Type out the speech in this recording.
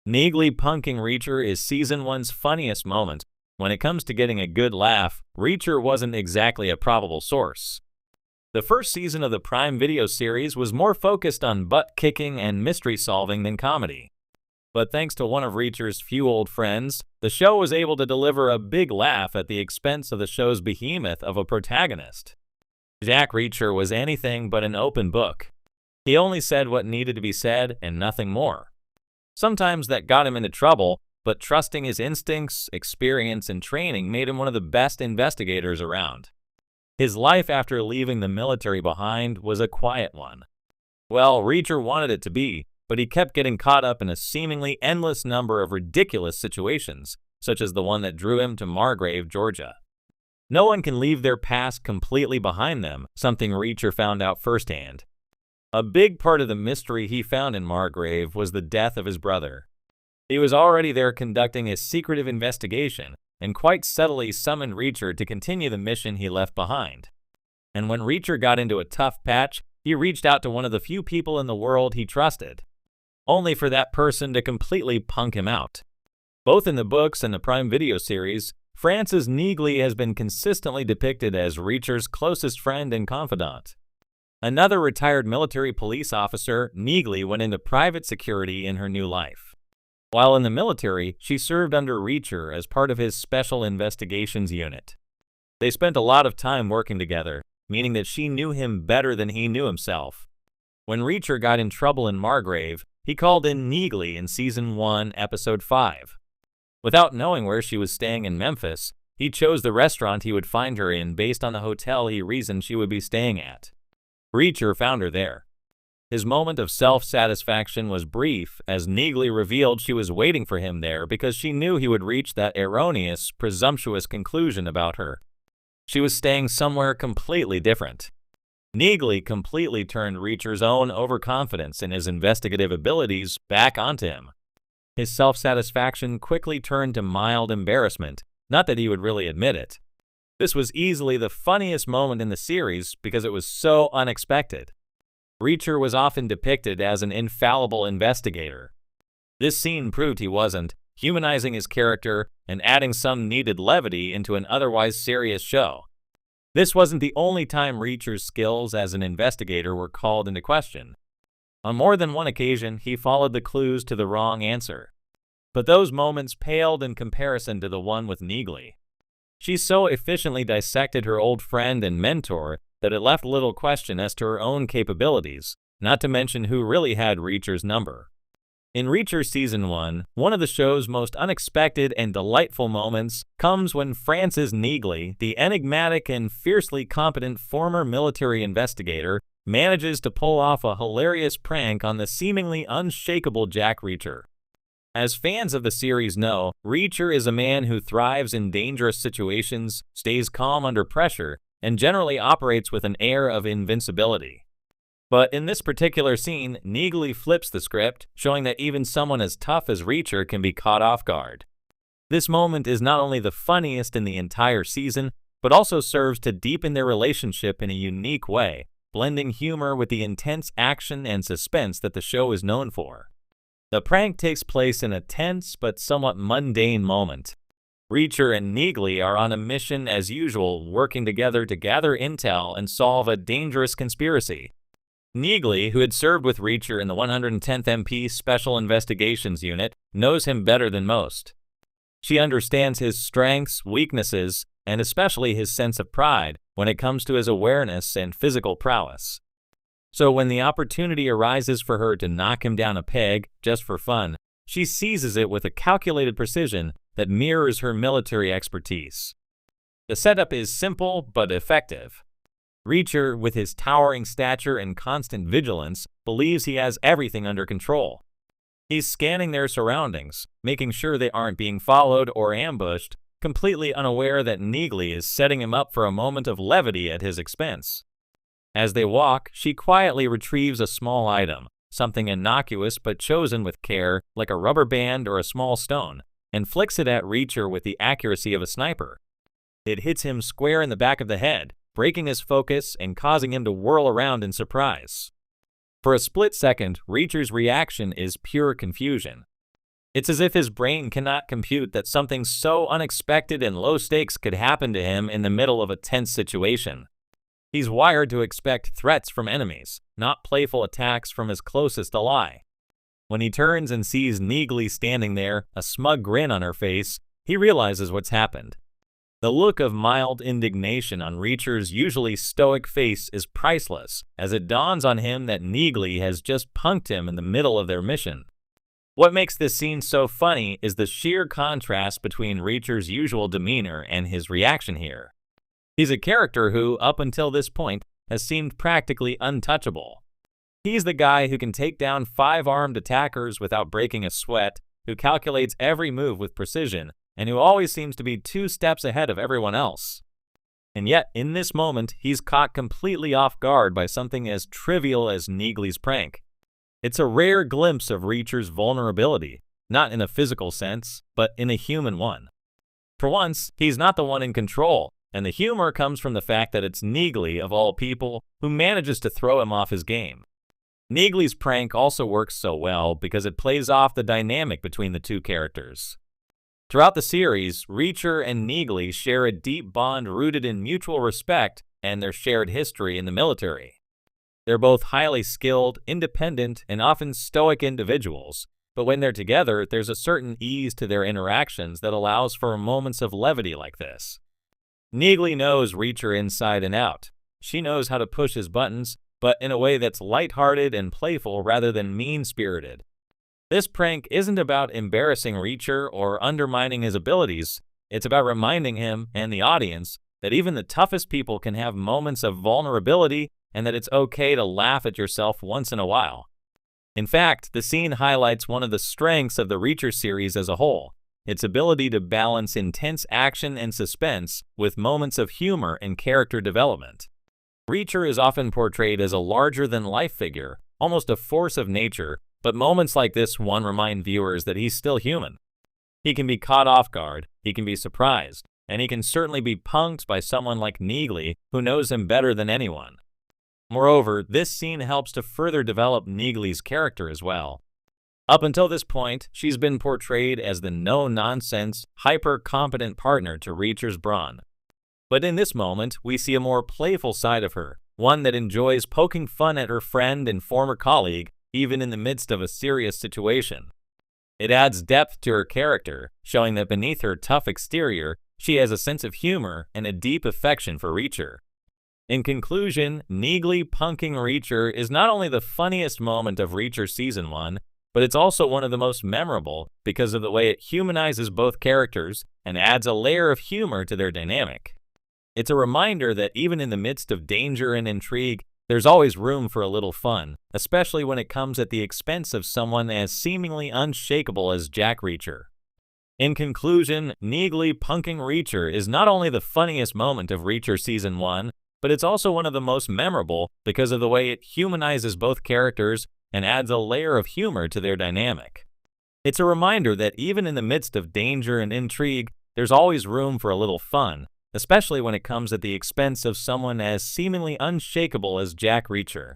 Neagley punking Reacher is Season 1's funniest moment. When it comes to getting a good laugh, Reacher wasn't exactly a probable source. The first season of the Prime Video series was more focused on butt-kicking and mystery-solving than comedy. But thanks to one of Reacher's few old friends, the show was able to deliver a big laugh at the expense of the show's behemoth of a protagonist. Jack Reacher was anything but an open book. He only said what needed to be said and nothing more. Sometimes that got him into trouble, but trusting his instincts, experience, and training made him one of the best investigators around. His life after leaving the military behind was a quiet one. Well, Reacher wanted it to be, but he kept getting caught up in a seemingly endless number of ridiculous situations, such as the one that drew him to Margrave, Georgia. No one can leave their past completely behind them, something Reacher found out firsthand. A big part of the mystery he found in Margrave was the death of his brother. He was already there conducting a secretive investigation, and quite subtly summoned Reacher to continue the mission he left behind. And when Reacher got into a tough patch, he reached out to one of the few people in the world he trusted, only for that person to completely punk him out. Both in the books and the Prime Video series, Francis Neagley has been consistently depicted as Reacher's closest friend and confidant. Another retired military police officer, Neagley went into private security in her new life. While in the military, she served under Reacher as part of his Special Investigations Unit. They spent a lot of time working together, meaning that she knew him better than he knew himself. When Reacher got in trouble in Margrave, he called in Neagley in Season 1, Episode 5. Without knowing where she was staying in Memphis, he chose the restaurant he would find her in based on the hotel he reasoned she would be staying at. Reacher found her there. His moment of self-satisfaction was brief, as Neagley revealed she was waiting for him there because she knew he would reach that erroneous, presumptuous conclusion about her. She was staying somewhere completely different. Neagley completely turned Reacher's own overconfidence in his investigative abilities back onto him. His self-satisfaction quickly turned to mild embarrassment, not that he would really admit it. This was easily the funniest moment in the series because it was so unexpected. Reacher was often depicted as an infallible investigator. This scene proved he wasn't, humanizing his character and adding some needed levity into an otherwise serious show. This wasn't the only time Reacher's skills as an investigator were called into question. On more than one occasion, he followed the clues to the wrong answer. But those moments paled in comparison to the one with Neagley. She so efficiently dissected her old friend and mentor that it left little question as to her own capabilities, not to mention who really had Reacher's number. In Reacher Season 1, one of the show's most unexpected and delightful moments comes when Francis Neagley, the enigmatic and fiercely competent former military investigator, manages to pull off a hilarious prank on the seemingly unshakable Jack Reacher. As fans of the series know, Reacher is a man who thrives in dangerous situations, stays calm under pressure, and generally operates with an air of invincibility. But in this particular scene, Neagley flips the script, showing that even someone as tough as Reacher can be caught off guard. This moment is not only the funniest in the entire season, but also serves to deepen their relationship in a unique way, blending humor with the intense action and suspense that the show is known for. The prank takes place in a tense but somewhat mundane moment. Reacher and Neagley are on a mission as usual, working together to gather intel and solve a dangerous conspiracy. Neagley, who had served with Reacher in the 110th MP Special Investigations Unit, knows him better than most. She understands his strengths, weaknesses, and especially his sense of pride when it comes to his awareness and physical prowess. So when the opportunity arises for her to knock him down a peg, just for fun, she seizes it with a calculated precision that mirrors her military expertise. The setup is simple but effective. Reacher, with his towering stature and constant vigilance, believes he has everything under control. He's scanning their surroundings, making sure they aren't being followed or ambushed, completely unaware that Neagley is setting him up for a moment of levity at his expense. As they walk, she quietly retrieves a small item, something innocuous but chosen with care, like a rubber band or a small stone, and flicks it at Reacher with the accuracy of a sniper. It hits him square in the back of the head, breaking his focus and causing him to whirl around in surprise. For a split second, Reacher's reaction is pure confusion. It's as if his brain cannot compute that something so unexpected and low stakes could happen to him in the middle of a tense situation. He's wired to expect threats from enemies, not playful attacks from his closest ally. When he turns and sees Neagley standing there, a smug grin on her face, he realizes what's happened. The look of mild indignation on Reacher's usually stoic face is priceless, as it dawns on him that Neagley has just punked him in the middle of their mission. What makes this scene so funny is the sheer contrast between Reacher's usual demeanor and his reaction here. He's a character who, up until this point, has seemed practically untouchable. He's the guy who can take down 5 armed attackers without breaking a sweat, who calculates every move with precision, and who always seems to be 2 steps ahead of everyone else. And yet, in this moment, he's caught completely off guard by something as trivial as Neagley's prank. It's a rare glimpse of Reacher's vulnerability, not in a physical sense, but in a human one. For once, he's not the one in control, and the humor comes from the fact that it's Neagley, of all people, who manages to throw him off his game. Neagley's prank also works so well because it plays off the dynamic between the 2 characters. Throughout the series, Reacher and Neagley share a deep bond rooted in mutual respect and their shared history in the military. They're both highly skilled, independent, and often stoic individuals, but when they're together, there's a certain ease to their interactions that allows for moments of levity like this. Neagley knows Reacher inside and out. She knows how to push his buttons, but in a way that's lighthearted and playful rather than mean-spirited. This prank isn't about embarrassing Reacher or undermining his abilities. It's about reminding him and the audience that even the toughest people can have moments of vulnerability and that it's okay to laugh at yourself once in a while. In fact, the scene highlights one of the strengths of the Reacher series as a whole, its ability to balance intense action and suspense with moments of humor and character development. Reacher is often portrayed as a larger-than-life figure, almost a force of nature, but moments like this one remind viewers that he's still human. He can be caught off guard, he can be surprised, and he can certainly be punked by someone like Neagley, who knows him better than anyone. Moreover, this scene helps to further develop Neagley's character as well. Up until this point, she's been portrayed as the no-nonsense, hyper-competent partner to Reacher's brawn. But in this moment, we see a more playful side of her, one that enjoys poking fun at her friend and former colleague, even in the midst of a serious situation. It adds depth to her character, showing that beneath her tough exterior, she has a sense of humor and a deep affection for Reacher. In conclusion, Neagley punking Reacher is not only the funniest moment of Reacher Season 1, but it's also one of the most memorable because of the way it humanizes both characters and adds a layer of humor to their dynamic. It's a reminder that even in the midst of danger and intrigue, there's always room for a little fun, especially when it comes at the expense of someone as seemingly unshakable as Jack Reacher. In conclusion, Neagley punking Reacher is not only the funniest moment of Reacher Season 1, but it's also one of the most memorable because of the way it humanizes both characters and adds a layer of humor to their dynamic. It's a reminder that even in the midst of danger and intrigue, there's always room for a little fun, especially when it comes at the expense of someone as seemingly unshakable as Jack Reacher.